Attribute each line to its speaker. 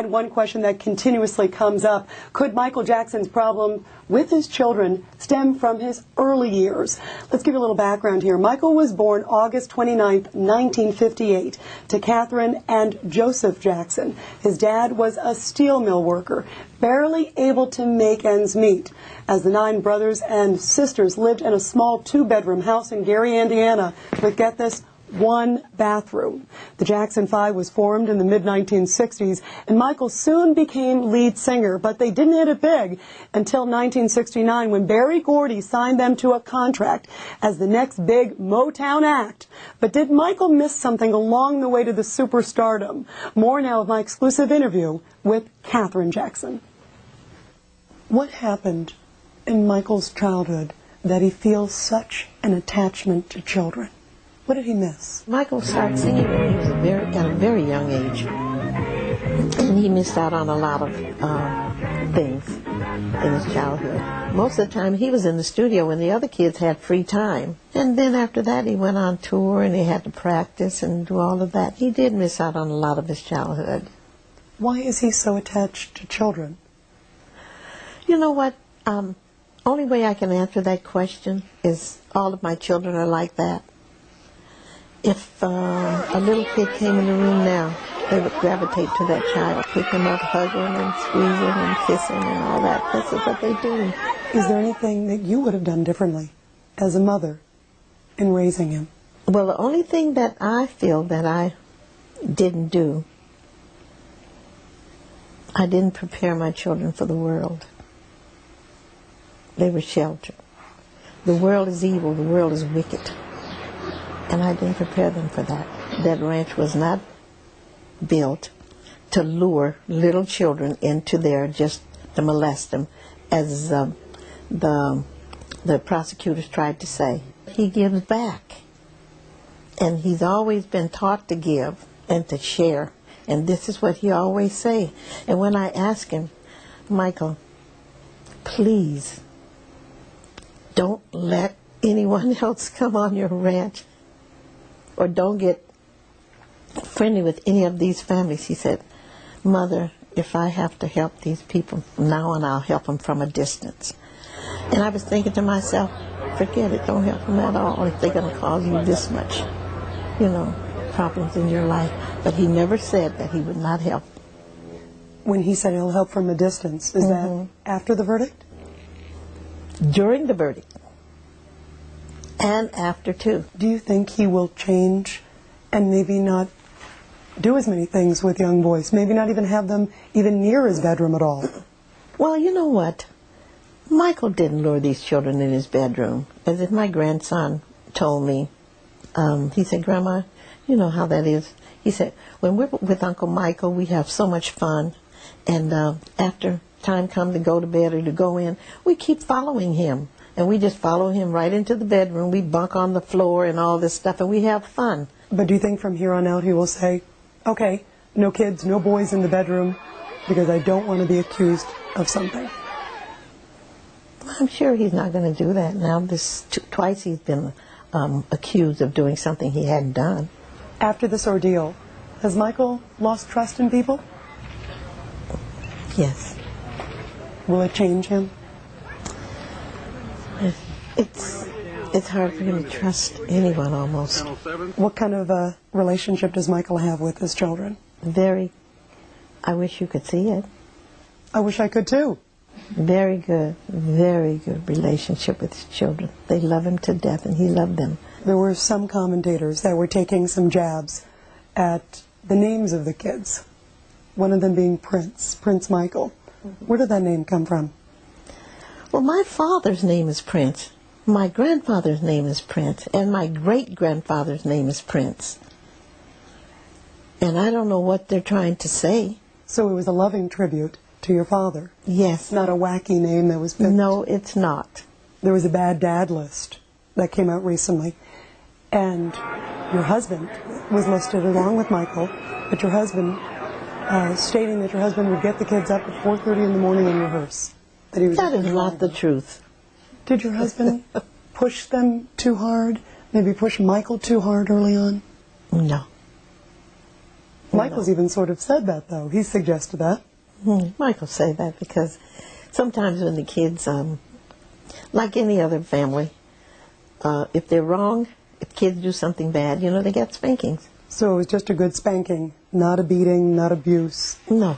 Speaker 1: And one question that continuously comes up, could Michael Jackson's problem with his children stem from his early years? Let's give you a little background here. Michael was born August 29, 1958, to Katherine and Joseph Jackson. His dad was a steel mill worker, barely able to make ends meet. As the 9 brothers and sisters lived in a small 2-bedroom house in Gary, Indiana, with, get this, 1 bathroom. The Jackson 5 was formed in the mid-1960s, and Michael soon became lead singer, but they didn't hit it big until 1969 when Berry Gordy signed them to a contract as the next big Motown act. But did Michael miss something along the way to the superstardom? More now of my exclusive interview with Katherine Jackson. What happened in Michael's childhood that he feels such an attachment to children? What did he miss?
Speaker 2: Michael started singing when he was at a very young age. And he missed out on a lot of things in his childhood. Most of the time he was in the studio when the other kids had free time. And then after that he went on tour and he had to practice and do all of that. He did miss out on a lot of his childhood.
Speaker 1: Why is he so attached to children?
Speaker 2: You know what? Only way I can answer that question is all of my children are like that. If a little kid came in the room now, they would gravitate to that child, pick him up, hug him, and squeeze him, and kiss him, and all that. This is what they do.
Speaker 1: Is there anything that you would have done differently as a mother in raising him?
Speaker 2: Well, the only thing that I feel that I didn't do, I didn't prepare my children for the world. They were sheltered. The world is evil. The world is wicked. And I didn't prepare them for that. That ranch was not built to lure little children into there just to molest them, as the prosecutors tried to say. He gives back. And he's always been taught to give and to share. And this is what he always say. And when I ask him, Michael, please don't let anyone else come on your ranch, or don't get friendly with any of these families. He said, Mother, if I have to help these people now on, I'll help them from a distance. And I was thinking to myself, forget it, don't help them at all if they're going to cause you this much, problems in your life. But he never said that he would not help.
Speaker 1: When he said he'll help from a distance, is that after the verdict?
Speaker 2: During the verdict. And after, too.
Speaker 1: Do you think he will change and maybe not do as many things with young boys? Maybe not even have them even near his bedroom at all?
Speaker 2: Well, you know what? Michael didn't lure these children in his bedroom. As if my grandson told me, he said, Grandma, you know how that is. He said, when we're with Uncle Michael, we have so much fun. And after time comes to go to bed or to go in, we keep following him. And we just follow him right into the bedroom. We bunk on the floor and all this stuff, and we have fun.
Speaker 1: But do you think from here on out he will say, okay, no kids, no boys in the bedroom, because I don't want to be accused of something?
Speaker 2: I'm sure he's not going to do that now. Twice he's been accused of doing something he hadn't done.
Speaker 1: After this ordeal, has Michael lost trust in people?
Speaker 2: Yes.
Speaker 1: Will it change him?
Speaker 2: It's hard for him to trust anyone almost.
Speaker 1: What kind of a relationship does Michael have with his children?
Speaker 2: Very. I wish you could see it.
Speaker 1: I wish I could too.
Speaker 2: Very good relationship with his children. They love him to death and he loved them.
Speaker 1: There were some commentators that were taking some jabs at the names of the kids. One of them being Prince Michael. Where did that name come from?
Speaker 2: Well, my father's name is Prince. My grandfather's name is Prince. And my great-grandfather's name is Prince. And I don't know what they're trying to say.
Speaker 1: So it was a loving tribute to your father?
Speaker 2: Yes.
Speaker 1: Not a wacky name that was picked?
Speaker 2: No, it's not.
Speaker 1: There was a bad dad list that came out recently. And your husband was listed along with Michael, but your husband, stating that your husband would get the kids up at 4:30 in the morning and rehearse. That
Speaker 2: is not the truth.
Speaker 1: Did your husband push them too hard? Maybe push Michael too hard early on?
Speaker 2: No.
Speaker 1: Michael's even sort of said that, though. He suggested that.
Speaker 2: Michael say that because sometimes when the kids, like any other family, if they're wrong, if kids do something bad, they get spankings.
Speaker 1: So it was just a good spanking, not a beating, not abuse.
Speaker 2: No.